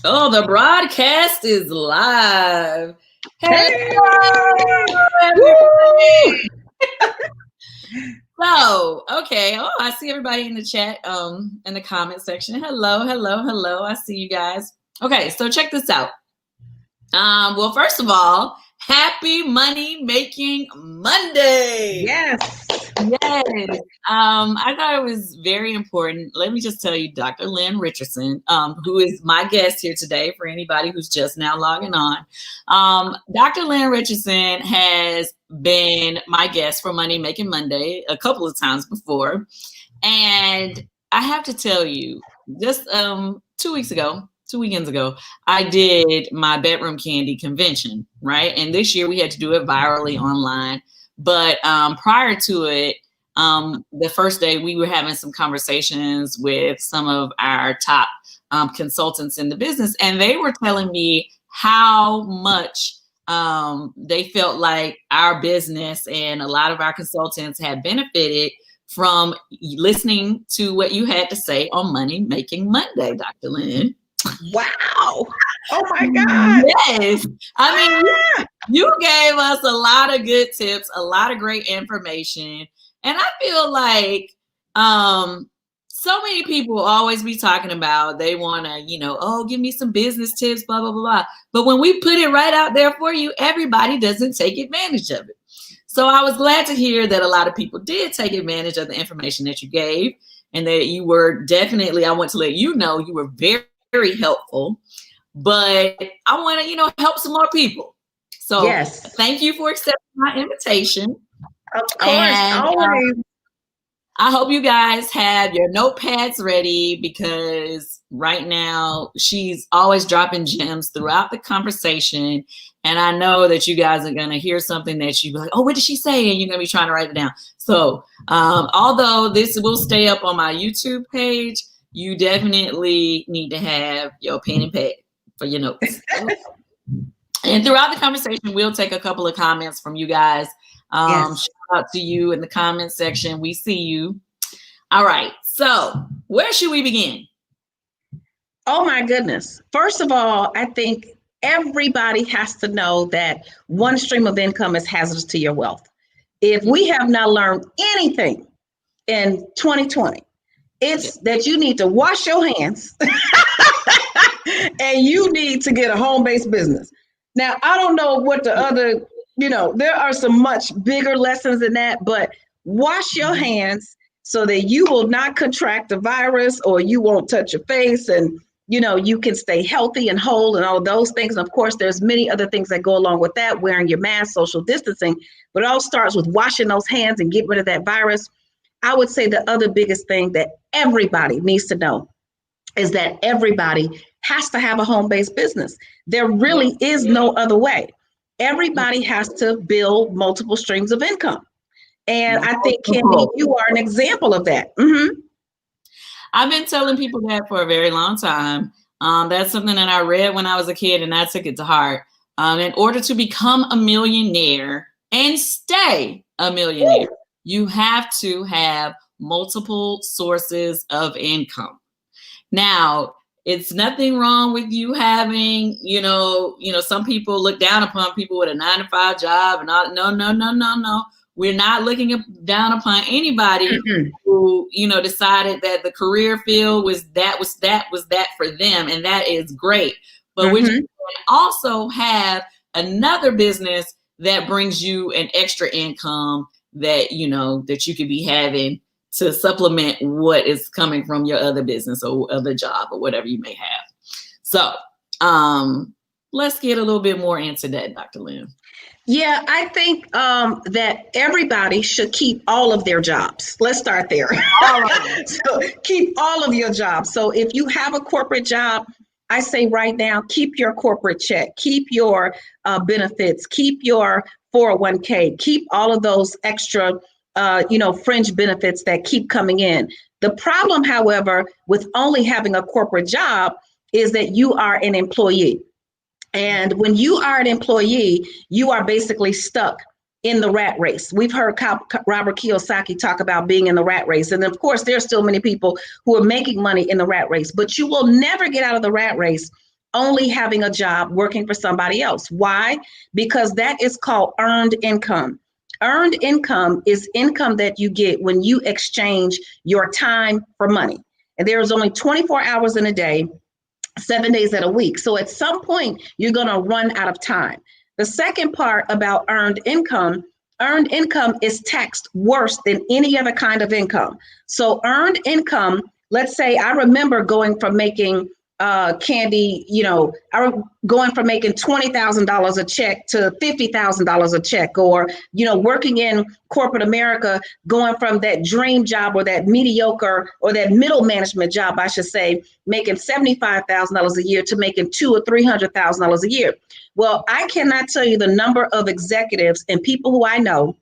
Oh, the broadcast is live. Hey, Hey! Woo! everybody. So, okay. Oh, I see everybody in the chat, in the comment section. Hello, hello, hello. I see you guys. Okay, so check this out. Well, first of all, happy money making Monday. Yes. Yes. I thought it was very important. Let me just tell you, Dr. Lynn Richardson, who is my guest here today for anybody who's just now logging on. Dr. Lynn Richardson has been my guest for Money Making Monday a couple of times before. And I have to tell you, just 2 weekends ago, I did my bedroom candy convention, right? And this year we had to do it virally online. But prior to it, the first day we were having some conversations with some of our top consultants in the business, and they were telling me how much they felt like our business and a lot of our consultants had benefited from listening to what you had to say on Money Making Monday, Dr. Lynn. Wow. Oh my God. Yes. I mean, you gave us a lot of good tips, a lot of great information. And I feel like so many people always be talking about they want to, oh, give me some business tips, blah, blah, blah, blah. But when we put it right out there for you, everybody doesn't take advantage of it. So I was glad to hear that a lot of people did take advantage of the information that you gave, and that you were definitely, I want to let you know, you were very, very helpful. But I want to, help some more people. So Yes. thank you for accepting my invitation. Of course. And Always. I hope you guys have your notepads ready, because right now she's always dropping gems throughout the conversation. And I know that you guys are going to hear something that you be like, oh, what did she say? And you're going to be trying to write it down. So although this will stay up on my YouTube page, you definitely need to have your pen and pad for your notes. And throughout the conversation, we'll take a couple of comments from you guys. Yes. Shout out to you in the comment section. We see you. All right. So where should we begin? Oh my goodness. First of all, I think everybody has to know that one stream of income is hazardous to your wealth. If we have not learned anything in 2020, it's that you need to wash your hands and you need to get a home-based business. Now, I don't know what the other, there are some much bigger lessons in that, but wash your hands so that you will not contract the virus, or you won't touch your face, and you can stay healthy and whole and all of those things. And of course, there's many other things that go along with that, wearing your mask, social distancing, but it all starts with washing those hands and get rid of that virus. I would say the other biggest thing that everybody needs to know is that everybody has to have a home-based business. There really is no other way. Everybody has to build multiple streams of income. And I think, Kandi, you are an example of that. Mm-hmm. I've been telling people that for a very long time. That's something that I read when I was a kid, and I took it to heart. In order to become a millionaire and stay a millionaire, you have to have multiple sources of income. Now, it's nothing wrong with you having, some people look down upon people with a 9-to-5 job and all. No. We're not looking down upon anybody who, decided that the career field was that for them, and that is great. But we can also have another business that brings you an extra income that that you could be having to supplement what is coming from your other business or other job or whatever you may have. So let's get a little bit more into that, Dr. Lynn. Yeah, I think that everybody should keep all of their jobs. Let's start there. So keep all of your jobs. So if you have a corporate job, I say right now, keep your corporate check, keep your benefits, keep your 401k, keep all of those extra fringe benefits that keep coming in. The problem, however, with only having a corporate job is that you are an employee. And when you are an employee, you are basically stuck in the rat race. We've heard Robert Kiyosaki talk about being in the rat race. And of course, there's still many people who are making money in the rat race, but you will never get out of the rat race only having a job working for somebody else. Why? Because that is called earned income. Earned income is income that you get when you exchange your time for money. And there's only 24 hours in a day, 7 days in a week. So at some point, you're going to run out of time. The second part about earned income is taxed worse than any other kind of income. So earned income, let's say I remember going from making Kandi, going from making $20,000 a check to $50,000 a check, or, working in corporate America, going from that dream job or that mediocre or that middle management job, I should say, making $75,000 a year to making $200,000 or $300,000 a year. Well, I cannot tell you the number of executives and people who I know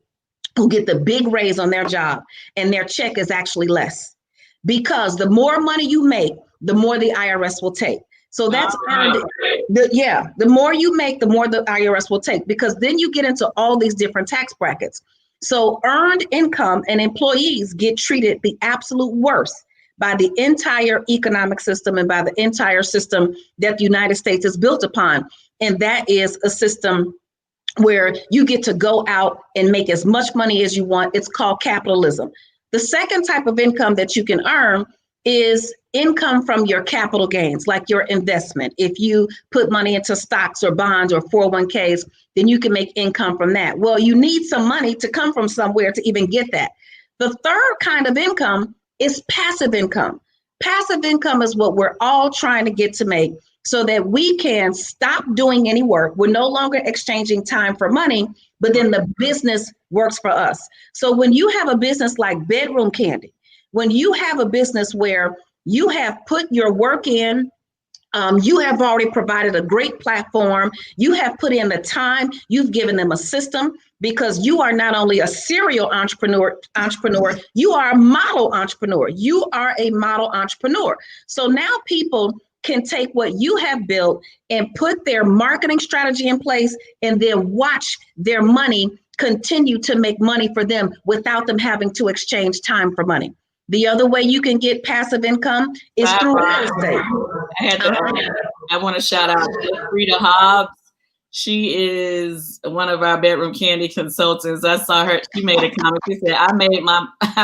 who get the big raise on their job and their check is actually less, because the more money you make, the more the IRS will take. So that's the more you make, the more the IRS will take, because then you get into all these different tax brackets. So earned income and employees get treated the absolute worst by the entire economic system and by the entire system that the United States is built upon. And that is a system where you get to go out and make as much money as you want. It's called capitalism. The second type of income that you can earn is income from your capital gains, like your investment. If you put money into stocks or bonds or 401ks, then you can make income from that. Well, you need some money to come from somewhere to even get that. The third kind of income is passive income. Passive income is what we're all trying to get to make so that we can stop doing any work. We're no longer exchanging time for money, but then the business works for us. So when you have a business like Bedroom Kandi, when you have a business where you have put your work in, you have already provided a great platform, you have put in the time, you've given them a system, because you are not only a serial entrepreneur, you are a model entrepreneur. You are a model entrepreneur. So now people can take what you have built and put their marketing strategy in place and then watch their money continue to make money for them without them having to exchange time for money. The other way you can get passive income is through real estate. I want to shout out Frida Hobbs. She is one of our Bedroom Kandi consultants. I saw her. She made a comment. She said, I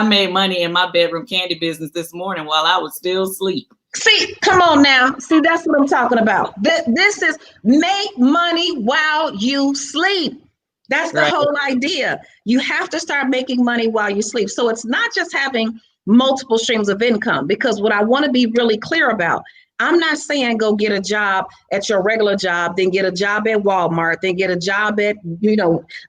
made money in my Bedroom Kandi business this morning while I was still asleep. See, come on now. See, that's what I'm talking about. This is make money while you sleep. That's the whole idea. You have to start making money while you sleep. So it's not just having multiple streams of income, because what I want to be really clear about, I'm not saying go get a job at your regular job, then get a job at Walmart, then get a job at,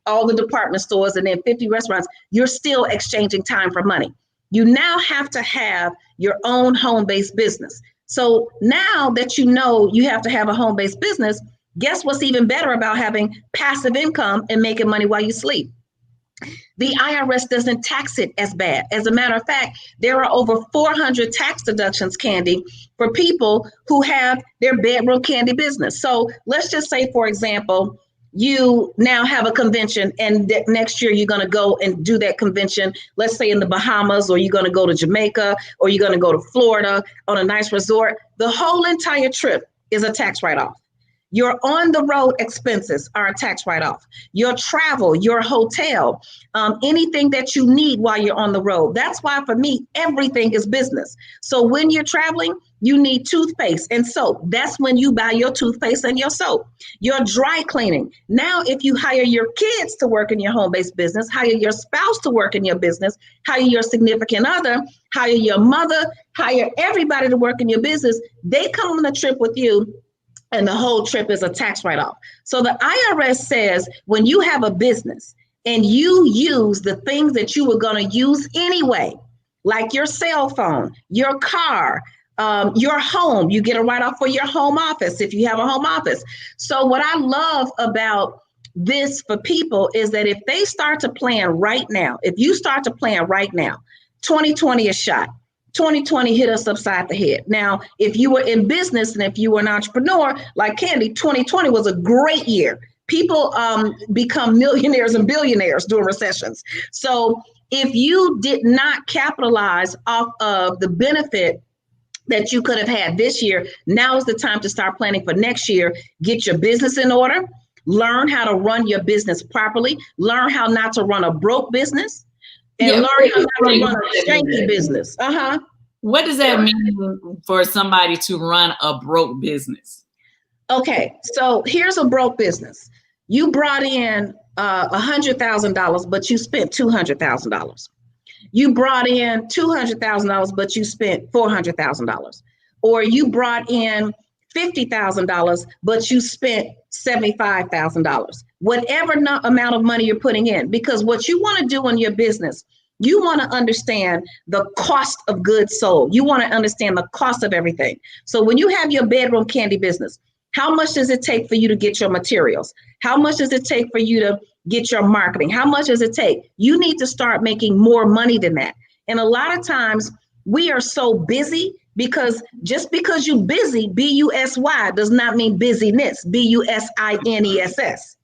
all the department stores and then 50 restaurants. You're still exchanging time for money. You now have to have your own home-based business. So now that you have to have a home-based business, guess what's even better about having passive income and making money while you sleep? The IRS doesn't tax it as bad. As a matter of fact, there are over 400 tax deductions, Kandi, for people who have their Bedroom Kandi business. So let's just say, for example, you now have a convention and next year you're going to go and do that convention, let's say in the Bahamas, or you're going to go to Jamaica, or you're going to go to Florida on a nice resort. The whole entire trip is a tax write-off. Your on the road expenses are a tax write-off. Your travel, your hotel, anything that you need while you're on the road. That's why for me, everything is business. So when you're traveling, you need toothpaste and soap. That's when you buy your toothpaste and your soap. Your dry cleaning. Now, if you hire your kids to work in your home-based business, hire your spouse to work in your business, hire your significant other, hire your mother, hire everybody to work in your business, they come on a trip with you, and the whole trip is a tax write-off. So the IRS says when you have a business and you use the things that you were going to use anyway, like your cell phone, your car, your home, you get a write-off for your home office if you have a home office. So what I love about this for people is that if they start to plan right now, if you start to plan right now, 2020 is shot. 2020 hit us upside the head. Now, if you were in business and if you were an entrepreneur like Kandi, 2020 was a great year People become millionaires and billionaires during recessions. So if you did not capitalize off of the benefit that you could have had this year, now is the time to start planning for next year. Get your business in order. Learn how to run your business properly. Learn how not to run a broke business. And learn how not to run a shanky business. What does that mean for somebody to run a broke business? Okay, so here's a broke business. You brought in $100,000, but you spent $200,000. You brought in $200,000, but you spent $400,000. Or you brought in $50,000, but you spent $75,000. Whatever amount of money you're putting in, because what you want to do in your business, you want to understand the cost of goods sold. You want to understand the cost of everything. So when you have your bedroom candy business, how much does it take for you to get your materials? How much does it take for you to get your marketing? How much does it take? You need to start making more money than that. And a lot of times we are so busy, because just because you're busy, B-U-S-Y, does not mean busyness, B-U-S-I-N-E-S-S.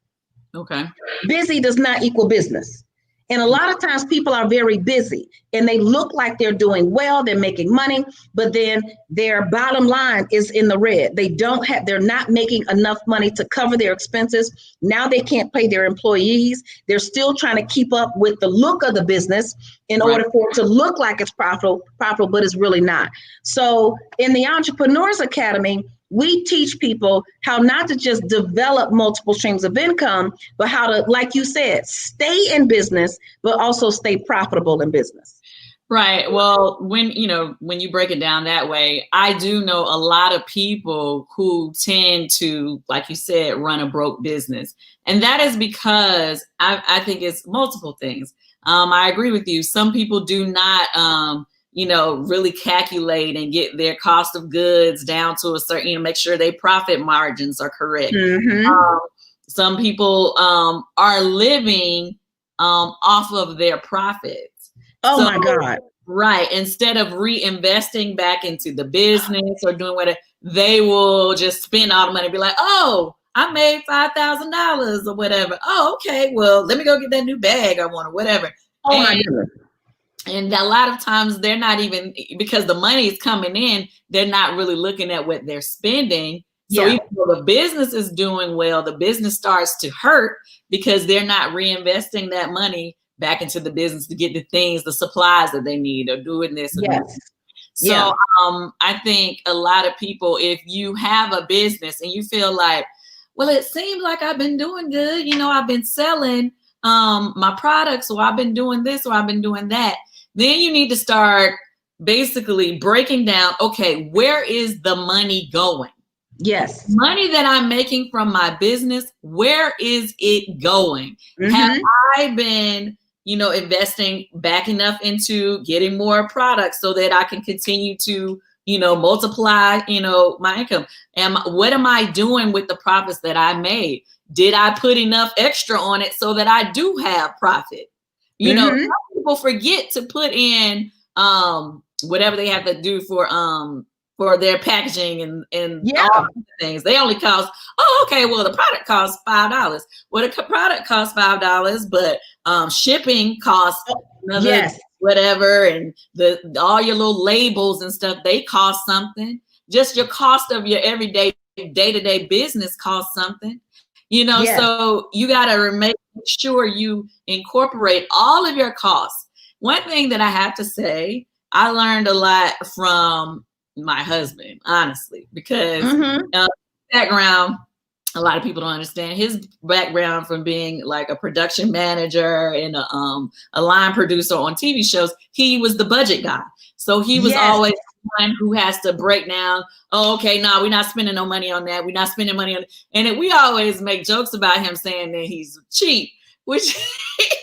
Okay. Busy does not equal business. And a lot of times people are very busy and they look like they're doing well, they're making money, but then their bottom line is in the red. They're not making enough money to cover their expenses. Now they can't pay their employees. They're still trying to keep up with the look of the business in order for it to look like it's profitable, but it's really not. So in the Entrepreneurs Academy, we teach people how not to just develop multiple streams of income, but how to, like you said, stay in business, but also stay profitable in business. Right. Well, when you break it down that way, I do know a lot of people who tend to, like you said, run a broke business. And that is because I think it's multiple things. I agree with you. Some people do not, really calculate and get their cost of goods down to a certain, make sure their profit margins are correct. Mm-hmm. Some people are living off of their profits. My God. Right. Instead of reinvesting back into the business or doing whatever, they will just spend all the money and be like, oh, I made $5,000 or whatever. Oh, okay. Well, let me go get that new bag I want or whatever. My goodness. And a lot of times they're not even, because the money is coming in, they're not really looking at what they're spending. So even though the business is doing well, the business starts to hurt because they're not reinvesting that money back into the business to get the things, the supplies that they need, or doing this. So I think a lot of people, if you have a business and you feel like, well, it seems like I've been doing good, I've been selling my products, or I've been doing this, or I've been doing that, then you need to start basically breaking down, okay, where is the money going? Yes. Money that I'm making from my business, where is it going? Mm-hmm. Have I been, investing back enough into getting more products so that I can continue to, multiply, my income? What am I doing with the profits that I made? Did I put enough extra on it so that I do have profit? Some people forget to put in whatever they have to do for their packaging and all things. They only cost, the product costs $5. Well, the product costs $5, but shipping costs another whatever, and all your little labels and stuff, they cost something. Just your cost of your everyday day-to-day business costs something. So you got to make sure you incorporate all of your costs. One thing that I have to say, I learned a lot from my husband, honestly, because background, a lot of people don't understand his background from being like a production manager and a line producer on TV shows. He was the budget guy. So he was always one who has to break down, we're not spending no money on that. We're not spending money on it. And we always make jokes about him saying that he's cheap, which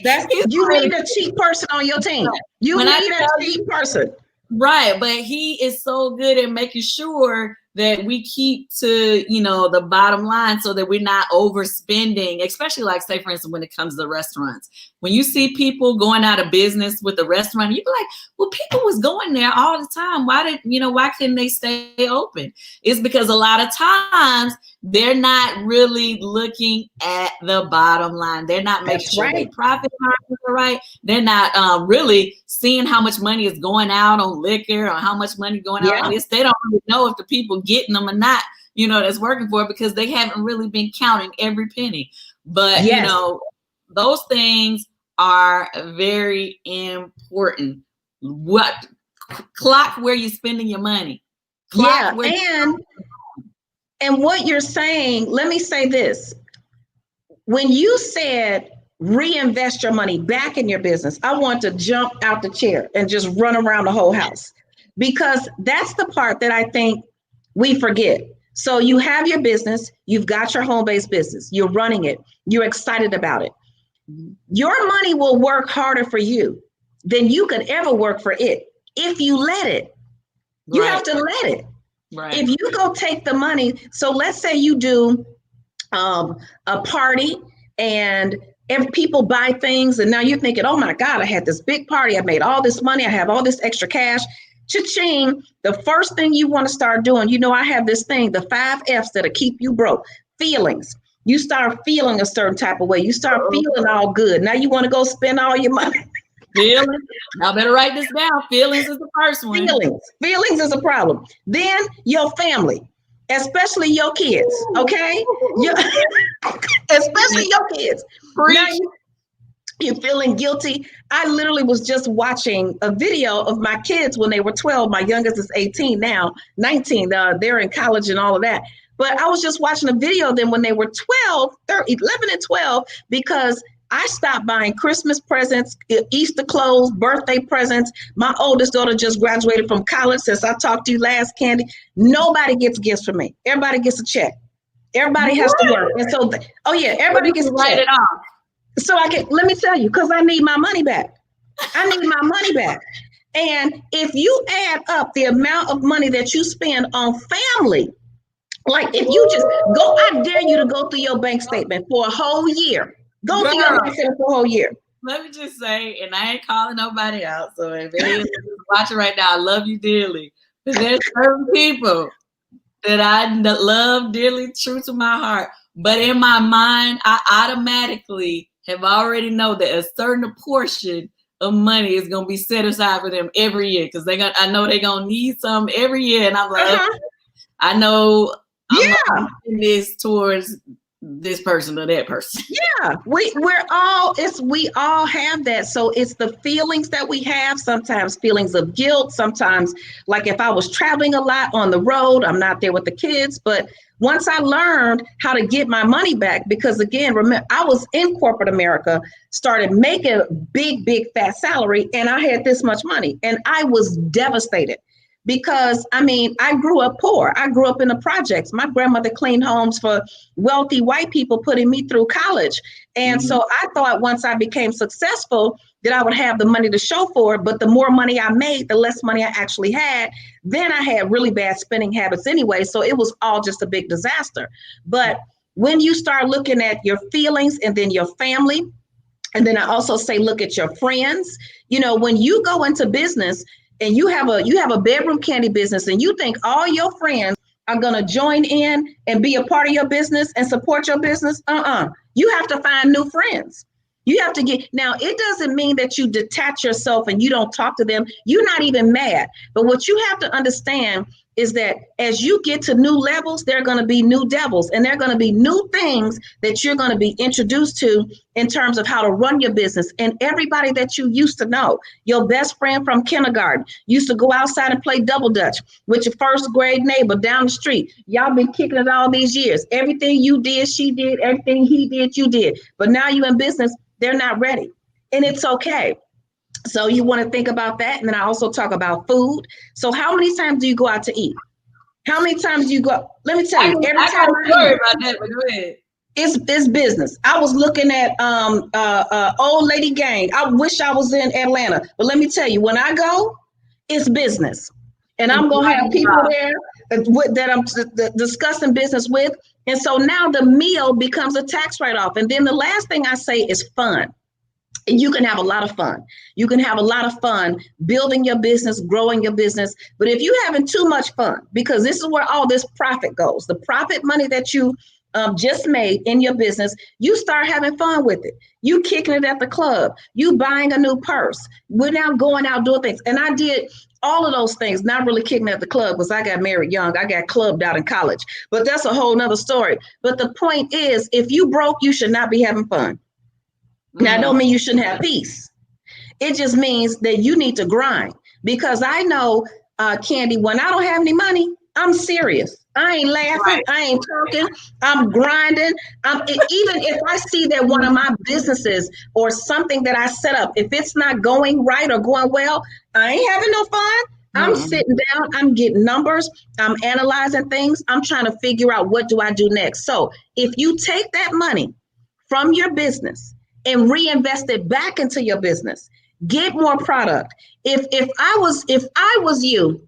you need a cheap person on your team. You need a cheap person. Right. But he is so good at making sure that we keep to, the bottom line so that we're not overspending, especially like, say, for instance, when it comes to restaurants. When you see people going out of business with a restaurant, you be like, well, people was going there all the time. Why couldn't they stay open? It's because a lot of times they're not really looking at the bottom line. They're not making sure their profit margins are right. They're not really seeing how much money is going out on liquor or how much money going out on this. They don't really know if the people getting them or not, you know, that's working for it, because they haven't really been counting every penny. But, you know, those things are very important. Clock where you're spending your money. Clock and what you're saying, let me say this. When you said reinvest your money back in your business, I want to jump out the chair and just run around the whole house, because that's the part that I think we forget. So you have your business, you've got your home-based business, you're running it, you're excited about it. Your money will work harder for you than you could ever work for it if you let it. You have to let it. If you go take the money, so let's say you do a party and people buy things, and now you're thinking, oh my God, I had this big party, I made all this money, I have all this extra cash. Cha-ching, the first thing you want to start doing, you know, I have this thing, the 5 F's that'll keep you broke. Feelings. You start feeling a certain type of way. You start feeling all good. Now you want to go spend all your money. Feelings. Now better write this down. Feelings is the first one. Feelings is a problem. Then your family, especially your kids. Okay, especially your kids. Now you're feeling guilty. I literally was just watching a video of my kids when they were 12. My youngest is 18 now, 19. They're in college and all of that. But I was just watching a video of them when they were 12, 11 and 12, because I stopped buying Christmas presents, Easter clothes, birthday presents. My oldest daughter just graduated from college. Since I talked to you last, Kandi, nobody gets gifts from me. Everybody gets a check. Everybody has to work. And so, everybody gets a check. Write it off. So let me tell you, because I need my money back. I need my money back. And if you add up the amount of money that you spend on family, like if you just go, I dare you to go through your bank statement for a whole year. Go through your bank statement for a whole year. Let me just say, and I ain't calling nobody out, so if anyone is watching right now, I love you dearly. But there's certain people that I love dearly, true to my heart. But in my mind, I automatically have already know that a certain portion of money is gonna be set aside for them every year, because I know they're gonna need some every year, and I'm like, I know I'm doing this towards this person or that person. Yeah, we all have that. So it's the feelings that we have, sometimes feelings of guilt, sometimes like if I was traveling a lot on the road, I'm not there with the kids. But once I learned how to get my money back, because again, remember, I was in corporate America, started making a big fat salary, and I had this much money, and I was devastated. Because, I mean, I grew up poor. I grew up in the projects. My grandmother cleaned homes for wealthy white people, putting me through college. And so I thought once I became successful that I would have the money to show for it. But the more money I made, the less money I actually had. Then I had really bad spending habits anyway. So it was all just a big disaster. But when you start looking at your feelings and then your family, and then I also say, look at your friends, you know, when you go into business, and you have a bedroom candy business, and you think all your friends are going to join in and be a part of your business and support your business. You have to find new friends. You have to now, it doesn't mean that you detach yourself and you don't talk to them. You're not even mad. But what you have to understand is that as you get to new levels, there are going to be new devils, and there are going to be new things that you're going to be introduced to in terms of how to run your business. And everybody that you used to know, your best friend from kindergarten, used to go outside and play double dutch with your first grade neighbor down the street. Y'all been kicking it all these years. Everything you did, she did. Everything he did, you did. But now you're in business, they're not ready. And it's okay. So you want to think about that. And then I also talk about food. So how many times do you go out to eat? How many times do you go? Let me tell you, every time I eat, about that, but go ahead. It's business. I was looking at Old Lady Gang. I wish I was in Atlanta. But let me tell you, when I go, it's business. And I'm going to have people there that I'm discussing business with. And so now the meal becomes a tax write-off. And then the last thing I say is fun. And you can have a lot of fun. You can have a lot of fun building your business, growing your business. But if you're having too much fun, because this is where all this profit goes, the profit money that you just made in your business, you start having fun with it. You kicking it at the club. You buying a new purse. We're now going out doing things. And I did all of those things, not really kicking at the club because I got married young. I got clubbed out in college. But that's a whole nother story. But the point is, if you broke, you should not be having fun. Now, I don't mean you shouldn't have peace. It just means that you need to grind, because I know, Kandi, when I don't have any money, I'm serious. I ain't laughing. Right. I ain't talking. I'm grinding. Even if I see that one of my businesses or something that I set up, if it's not going right or going well, I ain't having no fun. I'm sitting down. I'm getting numbers. I'm analyzing things. I'm trying to figure out what do I do next. So if you take that money from your business and reinvest it back into your business, get more product. If I was you,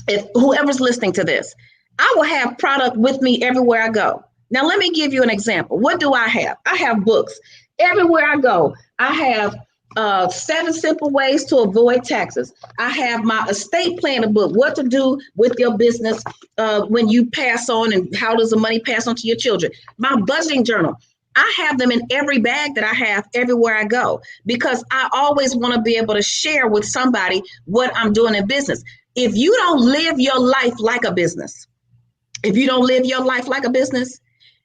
if whoever's listening to this, I will have product with me everywhere I go. Now, let me give you an example. What do I have? I have books. Everywhere I go, I have 7 Simple Ways to Avoid Taxes. I have my estate planner book, what to do with your business when you pass on, and how does the money pass on to your children. My budgeting journal. I have them in every bag that I have everywhere I go, because I always want to be able to share with somebody what I'm doing in business. If you don't live your life like a business,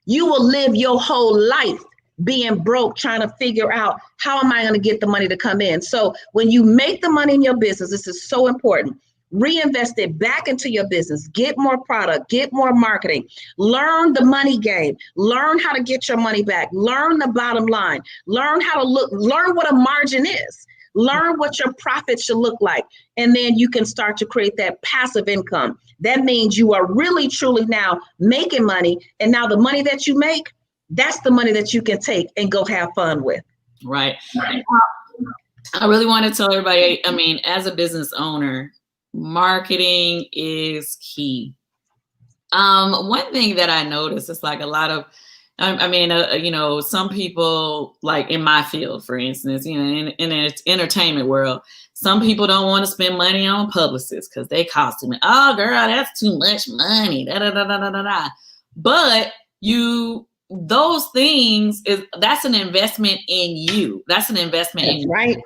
you will live your whole life being broke, trying to figure out how am I going to get the money to come in. So when you make the money in your business, this is so important. Reinvest it back into your business, get more product, get more marketing, learn the money game, learn how to get your money back, learn the bottom line, learn what a margin is, learn what your profit should look like. And then you can start to create that passive income. That means you are really, truly now making money. And now the money that you make, that's the money that you can take and go have fun with. Right. I really want to tell everybody, I mean, as a business owner, marketing is key. One thing that I noticed is like a lot of, some people, like in my field, for instance, in the entertainment world, some people don't want to spend money on publicists because they cost them. Oh, girl, that's too much money. Da, da, da, da, da, da. But those things that's an investment in you. That's an investment in you. Right.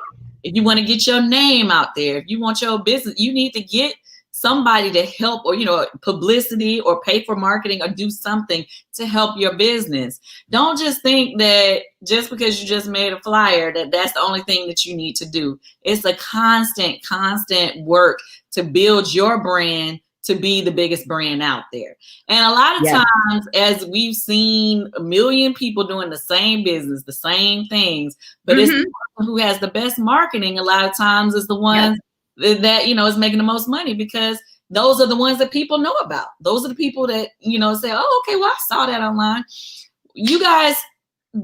If you want to get your name out there, if you want your business, you need to get somebody to help, or, publicity, or pay for marketing, or do something to help your business. Don't just think that just because you just made a flyer, that's the only thing that you need to do. It's a constant work to build your brand to be the biggest brand out there. And a lot of times, as we've seen a million people doing the same business, the same things, but it's the person who has the best marketing a lot of times is the one that, is making the most money, because those are the ones that people know about. Those are the people that, say, oh, okay, well, I saw that online. You guys,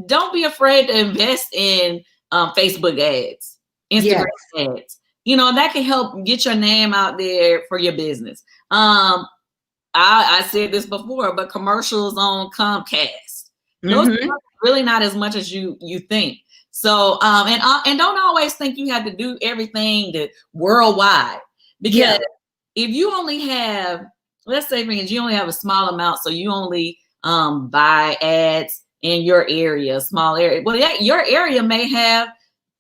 don't be afraid to invest in Facebook ads, Instagram ads. That can help get your name out there for your business. I said this before, but commercials on Comcast, those are really not as much as you think. So, and don't always think you have to do everything worldwide, because if you only have, let's say, for instance, you only have a small amount, so you only buy ads in your area, small area. Well, your area may have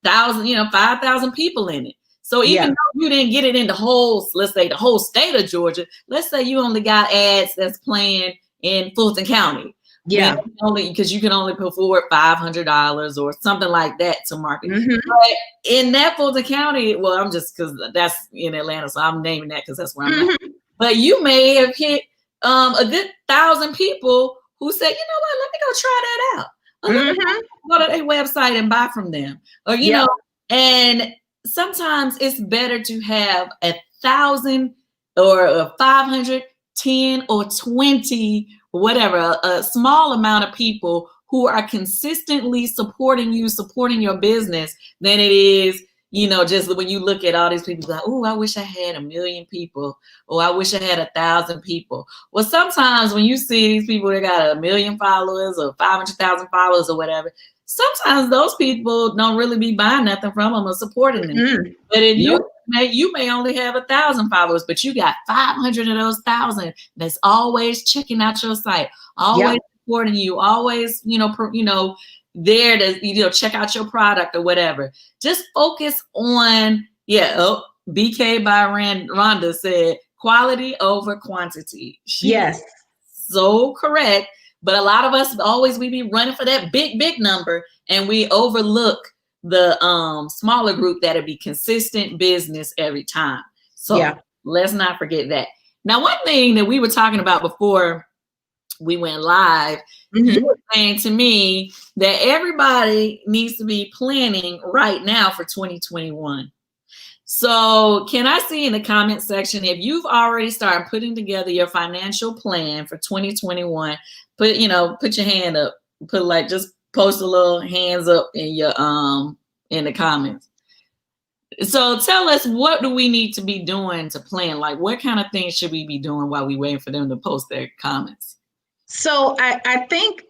5,000 people in it. So even though you didn't get it in the whole, let's say the whole state of Georgia, let's say you only got ads that's playing in Fulton County. Yeah. Only because you can only put forward $500 or something like that to market. But in that Fulton County, well, I'm just, because that's in Atlanta, so I'm naming that because that's where I'm at. But you may have hit a good 1,000 people who said, you know what, let me go try that out. Let me go to their website and buy from them. Or, you know, and sometimes it's better to have 1,000 or 500, 10 or 20, whatever, a small amount of people who are consistently supporting you, supporting your business, than it is, just when you look at all these people like, oh, I wish I had 1 million people, or I wish I had 1,000 people. Well, sometimes when you see these people that got 1 million followers or 500,000 followers or whatever, sometimes those people don't really be buying nothing from them or supporting them. Mm. But if Nope. you may only have 1,000 followers, but you got 500 of those 1,000 that's always checking out your site, always Yep. supporting you, always, there to, check out your product or whatever. Just focus on, BK by Rhonda said, quality over quantity. Yes. So correct. But a lot of us we be running for that big number, and we overlook the smaller group that'll be consistent business every time. So let's not forget that. Now, one thing that we were talking about before we went live, you were saying to me that everybody needs to be planning right now for 2021. So can I see in the comment section, if you've already started putting together your financial plan for 2021, put your hand up, just post a little hands up in your in the comments. So tell us, what do we need to be doing to plan? Like, what kind of things should we be doing while we waiting for them to post their comments? So I think,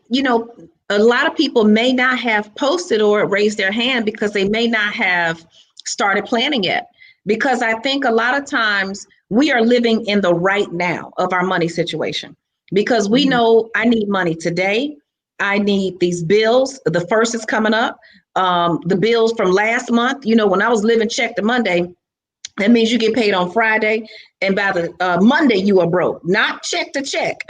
a lot of people may not have posted or raised their hand because they may not have started planning yet. Because I think a lot of times we are living in the right now of our money situation, because we know I need money today. I need these bills. The first is coming up. The bills from last month, when I was living check to Monday, that means you get paid on Friday, and by the Monday you are broke. Not check to check.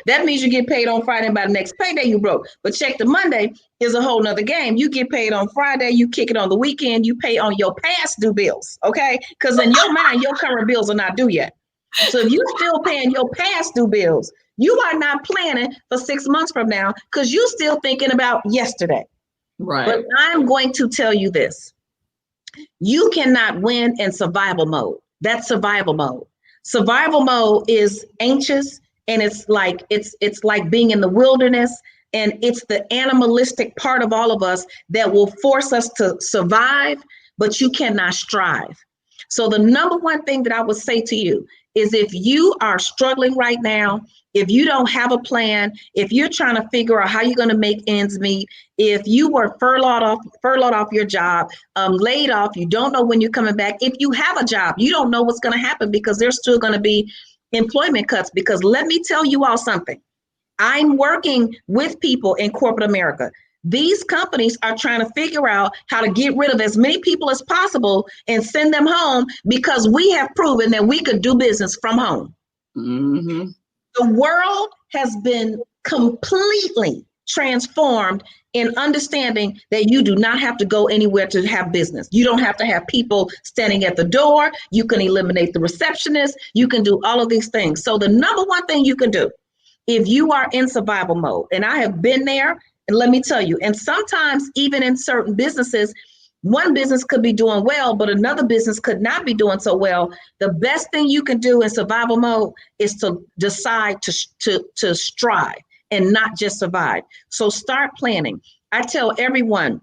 That means you get paid on Friday, and by the next payday you broke. But check to Monday is a whole nother game. You get paid on Friday, you kick it on the weekend, you pay on your past due bills, okay? Because in your mind, your current bills are not due yet. So if you're still paying your past due bills, you are not planning for 6 months from now, because you're still thinking about yesterday. Right. But I'm going to tell you this. You cannot win in survival mode. That's survival mode. Survival mode is anxious, and it's like being in the wilderness, and it's the animalistic part of all of us that will force us to survive, but you cannot strive. So the number one thing that I would say to you is, if you are struggling right now, if you don't have a plan, if you're trying to figure out how you're going to make ends meet, if you were furloughed off your job, laid off, you don't know when you're coming back. If you have a job, you don't know what's going to happen, because there's still going to be employment cuts. Because let me tell you all something. I'm working with people in corporate America. These companies are trying to figure out how to get rid of as many people as possible and send them home, because we have proven that we could do business from home. Mm-hmm. The world has been completely transformed in understanding that you do not have to go anywhere to have business. You don't have to have people standing at the door. You can eliminate the receptionist. You can do all of these things. So the number one thing you can do, if you are in survival mode, and I have been there, and let me tell you, and sometimes even in certain businesses, one business could be doing well, but another business could not be doing so well. The best thing you can do in survival mode is to decide to strive and not just survive. So start planning. I tell everyone,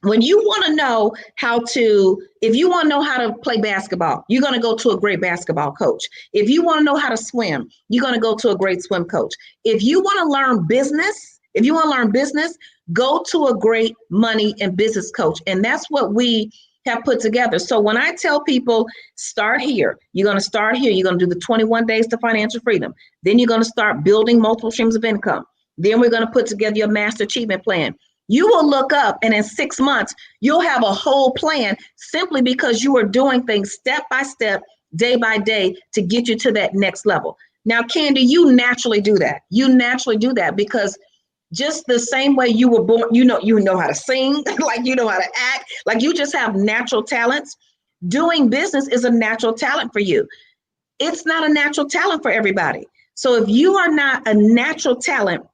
when you want to know if you want to know how to play basketball, you're going to go to a great basketball coach. If you want to know how to swim, you're going to go to a great swim coach. If you want to learn business, go to a great money and business coach. And that's what we have put together. So when I tell people, start here, you're going to start here. You're going to do the 21 days to financial freedom. Then you're going to start building multiple streams of income. Then we're going to put together your master achievement plan. You will look up, and in 6 months, you'll have a whole plan, simply because you are doing things step by step, day by day, to get you to that next level. Now, Kandi, you naturally do that. Because just the same way you were born, you know how to sing, like you know how to act, like you just have natural talents. Doing business is a natural talent for you. It's not a natural talent for everybody. So if you are not a natural talent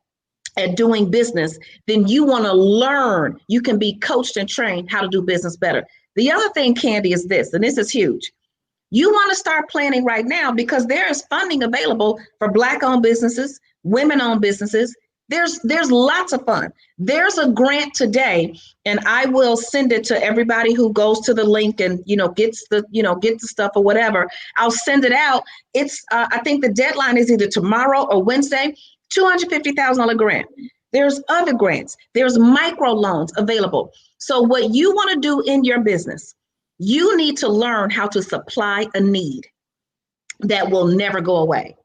at doing business, then you want to learn. You can be coached and trained how to do business better. The other thing, Kandi, is this, and this is huge. You want to start planning right now, because there is funding available for Black-owned businesses, women-owned businesses. There's lots of fun. There's a grant today, and I will send it to everybody who goes to the link and gets the stuff or whatever. I'll send it out. It's I think the deadline is either tomorrow or Wednesday. $250,000 grant. There's other grants. There's microloans available. So what you want to do in your business, you need to learn how to supply a need that will never go away.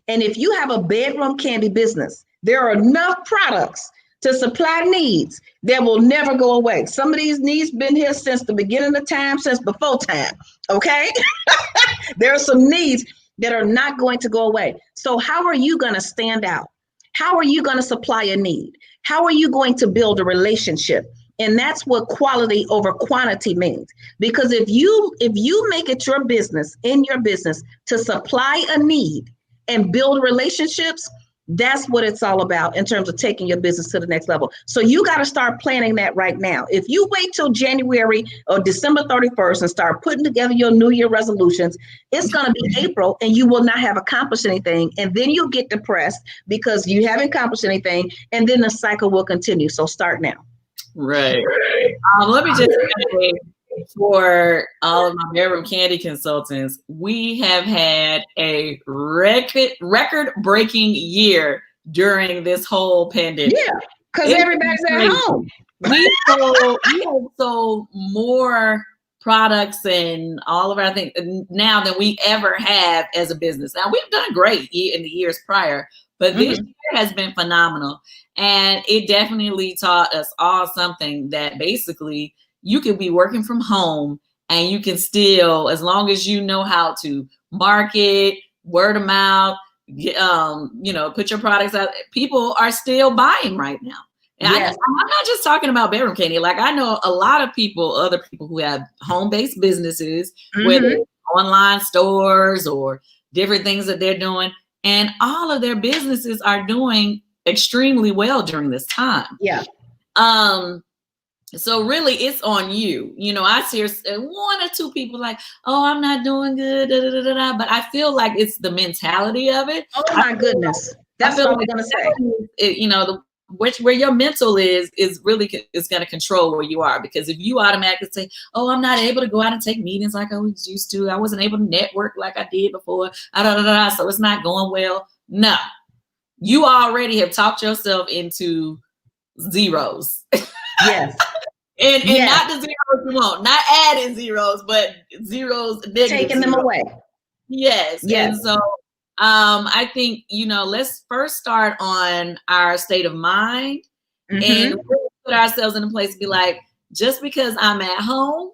And if you have a bedroom candy business, there are enough products to supply needs that will never go away. Some of these needs been here since the beginning of time, since before time, okay? There are some needs that are not going to go away. So how are you going to stand out? How are you going to supply a need? How are you going to build a relationship? And that's what quality over quantity means. Because if you make it your business, in your business, to supply a need and build relationships, that's what it's all about in terms of taking your business to the next level. So you got to start planning that right now. If you wait till January or December 31st and start putting together your New Year resolutions, it's going to be April and you will not have accomplished anything. And then you'll get depressed because you haven't accomplished anything. And then the cycle will continue. So start now. Right. Let me just say, for all of my bedroom candy consultants, we have had a record-breaking year during this whole pandemic. Yeah, because everybody's at home. We have sold more products and all of our things now than we ever have as a business. Now, we've done great in the years prior, but this year has been phenomenal. And it definitely taught us all something, that basically you could be working from home and you can still, as long as you know how to market, word of mouth, put your products out, people are still buying right now. And yes. I'm not just talking about bedroom candy. Like, I know a lot of other people who have home-based businesses, whether online stores or different things that they're doing, and all of their businesses are doing extremely well during this time. Yeah. So really, it's on you. I see one or two people like, "Oh, I'm not doing good," but I feel like it's the mentality of it. Oh my goodness, that's what I was gonna say. Where your mental is really is going to control where you are. Because if you automatically say, "Oh, I'm not able to go out and take meetings like I was used to. I wasn't able to network like I did before," so it's not going well. No, you already have talked yourself into zeros. Yes. And not the zeros you want, not adding zeros, but zeros, taking them away. Yes. And so I think, let's first start on our state of mind and really put ourselves in a place to be like, just because I'm at home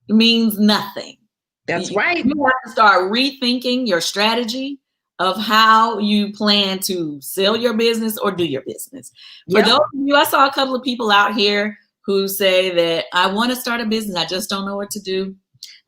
means nothing. That's right. You have to start rethinking your strategy of how you plan to sell your business or do your business. For those of you, I saw a couple of people out here who say that I want to start a business, I just don't know what to do.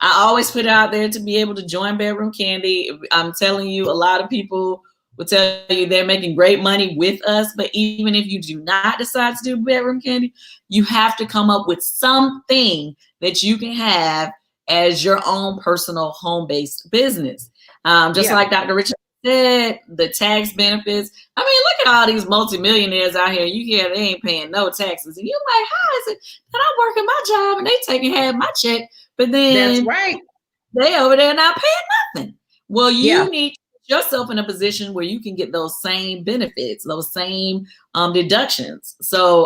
I always put it out there to be able to join Bedroom Candy. I'm telling you, a lot of people will tell you they're making great money with us. But even if you do not decide to do Bedroom Candy, you have to come up with something that you can have as your own personal home-based business. Like Dr. Richardson said, the tax benefits. I mean, look at all these multimillionaires out here. You hear they ain't paying no taxes. And you're like, how is it that I'm working my job and they taking half my check, but then that's right, they over there not paying nothing? Well, you need to put yourself in a position where you can get those same benefits, those same deductions. So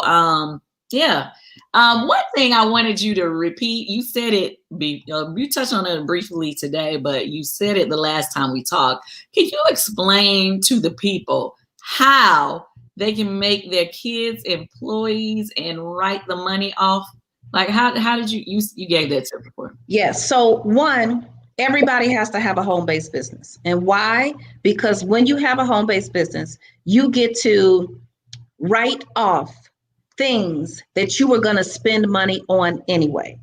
one thing I wanted you to repeat, you said it, you touched on it briefly today, but you said it the last time we talked. Can you explain to the people how they can make their kids employees and write the money off? Like, how did you gave that tip before? Yes. So one, everybody has to have a home-based business. And why? Because when you have a home-based business, you get to write off things that you were going to spend money on anyway.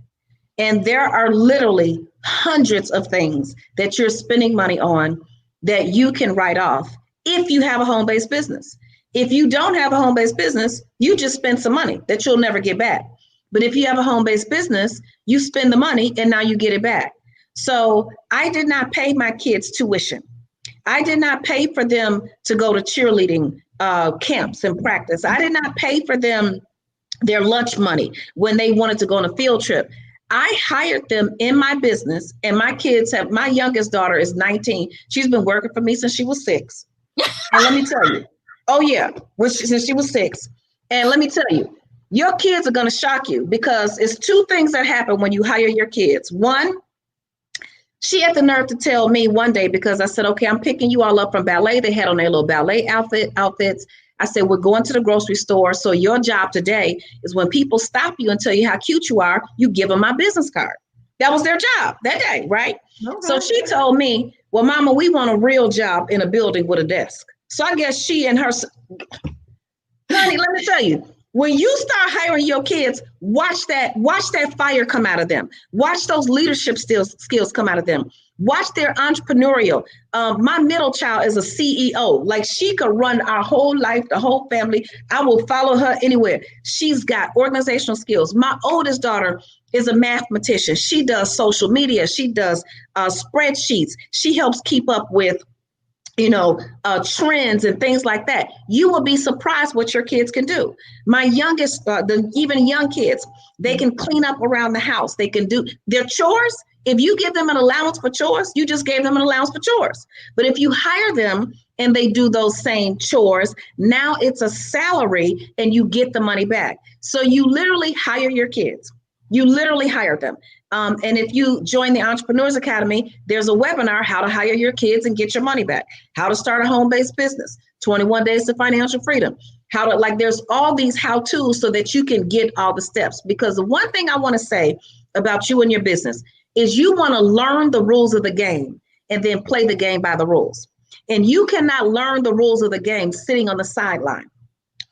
And there are literally hundreds of things that you're spending money on that you can write off if you have a home-based business. If you don't have a home-based business, you just spend some money that you'll never get back. But if you have a home-based business, you spend the money and now you get it back. So I did not pay my kids tuition. I did not pay for them to go to cheerleading camps and practice. I did not pay for them their lunch money when they wanted to go on a field trip. I hired them in my business, and my youngest daughter is 19. She's been working for me since she was 6. And let me tell you, since she was 6. And let me tell you, your kids are going to shock you because it's two things that happen when you hire your kids. One, she had the nerve to tell me one day, because I said, okay, I'm picking you all up from ballet. They had on their little ballet outfits. I said, we're going to the grocery store. So your job today is when people stop you and tell you how cute you are, you give them my business card. That was their job that day, right? Okay. So she told me, well, Mama, we want a real job in a building with a desk. So I guess she and her, honey, let me tell you, when you start hiring your kids, watch that fire come out of them. Watch those leadership skills come out of them. Watch their entrepreneurial. My middle child is a CEO. Like, she could run our whole life, the whole family. I will follow her anywhere. She's got organizational skills. My oldest daughter is a mathematician. She does social media. She does spreadsheets. She helps keep up with trends and things like that. You will be surprised what your kids can do. My youngest, even young kids, they can clean up around the house. They can do their chores. If you give them an allowance for chores, you just gave them an allowance for chores. But if you hire them and they do those same chores, now it's a salary and you get the money back. So you literally hire your kids. You literally hire them. And if you join the Entrepreneurs Academy, there's a webinar, how to hire your kids and get your money back, how to start a home-based business, 21 days to financial freedom, there's all these how-tos so that you can get all the steps. Because the one thing I want to say about you and your business is you want to learn the rules of the game and then play the game by the rules. And you cannot learn the rules of the game sitting on the sideline.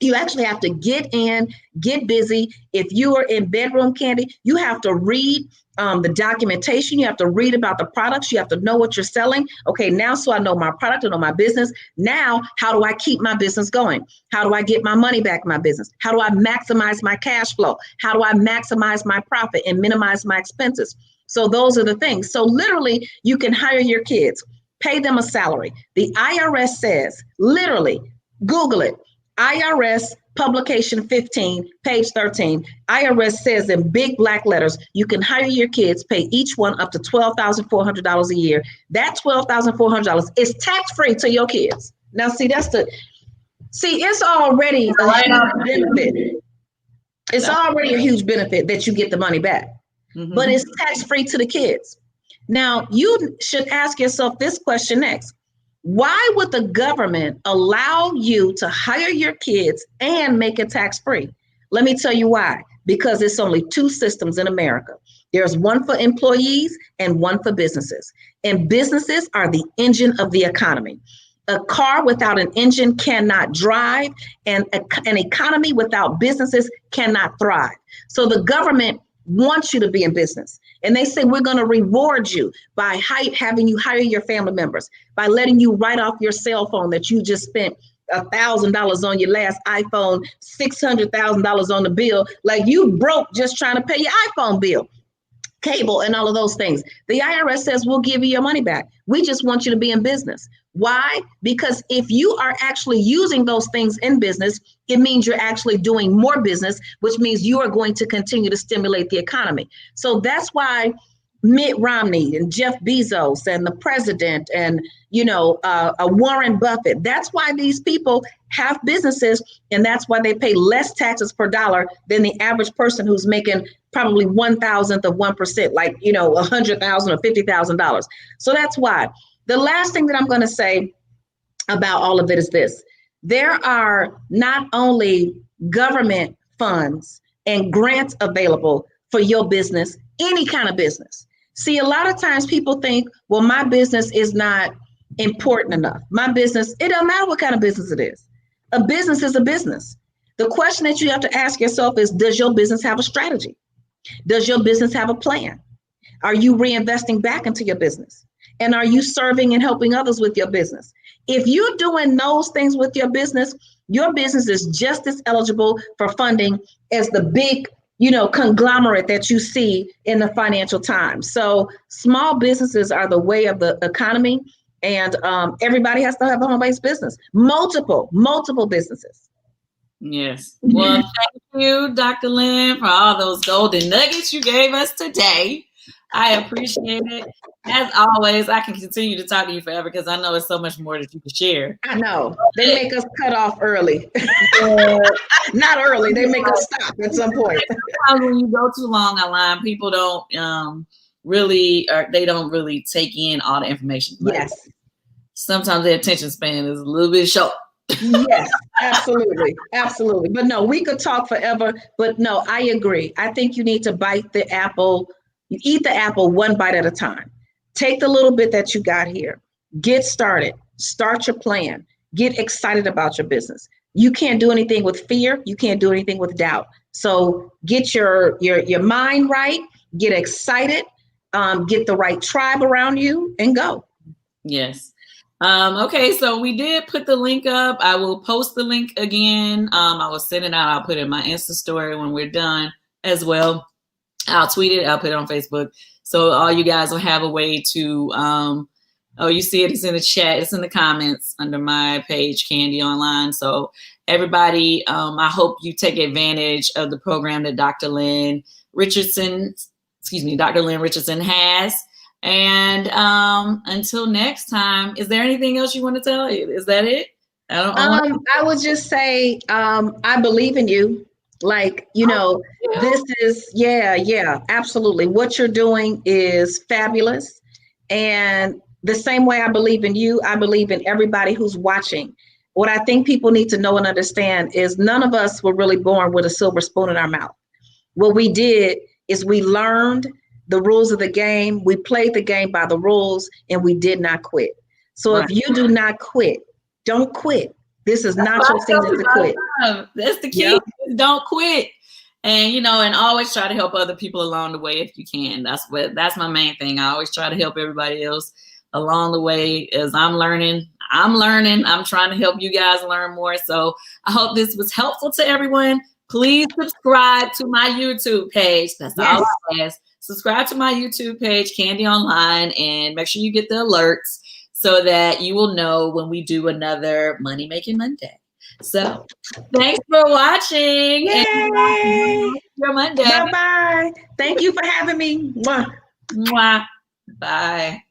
You actually have to get in, get busy. If you are in bedroom, Kandi, you have to read the documentation. You have to read about the products. You have to know what you're selling. Okay, now so I know my product, I know my business. Now, how do I keep my business going? How do I get my money back in my business? How do I maximize my cash flow? How do I maximize my profit and minimize my expenses? So those are the things. So literally, you can hire your kids, pay them a salary. The IRS says, literally, Google it. IRS publication 15, page 13. IRS says in big black letters, you can hire your kids, pay each one up to $12,400 a year. That $12,400 is tax-free to your kids. Now, it's already a huge benefit. It's already a huge benefit that you get the money back, but it's tax-free to the kids. Now, you should ask yourself this question next. Why would the government allow you to hire your kids and make it tax-free? Let me tell you why. Because it's only two systems in America. There's one for employees and one for businesses. And businesses are the engine of the economy. A car without an engine cannot drive, and an economy without businesses cannot thrive. So the government wants you to be in business. And they say, we're going to reward you by having you hire your family members, by letting you write off your cell phone that you just spent $1,000 on your last iPhone, $600,000 on the bill. Like, you broke just trying to pay your iPhone bill, cable, and all of those things. The IRS says, we'll give you your money back. We just want you to be in business. Why? Because if you are actually using those things in business, it means you're actually doing more business, which means you are going to continue to stimulate the economy. So that's why Mitt Romney and Jeff Bezos and the president and, Warren Buffett, that's why these people have businesses, and that's why they pay less taxes per dollar than the average person who's making probably 1,000th of 1%, like, $100,000 or $50,000. So that's why. The last thing that I'm going to say about all of it is this. There are not only government funds and grants available for your business, any kind of business. See, a lot of times people think, well, my business is not important enough. My business, it doesn't matter what kind of business it is. A business is a business. The question that you have to ask yourself is, does your business have a strategy? Does your business have a plan? Are you reinvesting back into your business? And are you serving and helping others with your business? If you're doing those things with your business is just as eligible for funding as the big, conglomerate that you see in the Financial Times. So small businesses are the way of the economy, and everybody has to have a home-based business. Multiple businesses. Yes. Well, thank you, Dr. Lynn, for all those golden nuggets you gave us today. I appreciate it. As always, I can continue to talk to you forever because I know it's so much more that you can share. I know. They make us cut off early. Yeah. Not early. They make us stop at some point. Sometimes when you go too long online, people don't really, or they don't really take in all the information. Yes. Sometimes their attention span is a little bit short. Yes, absolutely. Absolutely. But no, we could talk forever. But no, I agree. I think you need to bite the apple. You eat the apple one bite at a time. Take the little bit that you got here. Get started. Start your plan. Get excited about your business. You can't do anything with fear. You can't do anything with doubt. So get your mind right. Get excited. Get the right tribe around you and go. Yes. Okay, so we did put the link up. I will post the link again. I will send it out. I'll put it in my Insta story when we're done as well. I'll tweet it. I'll put it on Facebook. So all you guys will have a way to, oh, you see it. It's in the chat. It's in the comments under my page, Kandi Online. So everybody, I hope you take advantage of the program that Dr. Lynn Richardson has. And until next time, is there anything else you want to tell? Is that it? I would just say I believe in you. Like, this is, yeah, absolutely. What you're doing is fabulous. And the same way I believe in you, I believe in everybody who's watching. What I think people need to know and understand is none of us were really born with a silver spoon in our mouth. What we did is we learned the rules of the game. We played the game by the rules and we did not quit. So if you do not quit, don't quit. This is not your season to quit. That's the key. Yep. Don't quit. And, and always try to help other people along the way if you can. That's my main thing. I always try to help everybody else along the way as I'm learning. I'm trying to help you guys learn more. So I hope this was helpful to everyone. Please subscribe to my YouTube page. That's all I ask. Subscribe to my YouTube page, Kandi Online, and make sure you get the alerts so that you will know when we do another Money Making Monday. So thanks for watching. Yay! Your Monday. Bye-bye. Thank you for having me. Mwah. Mwah. Bye.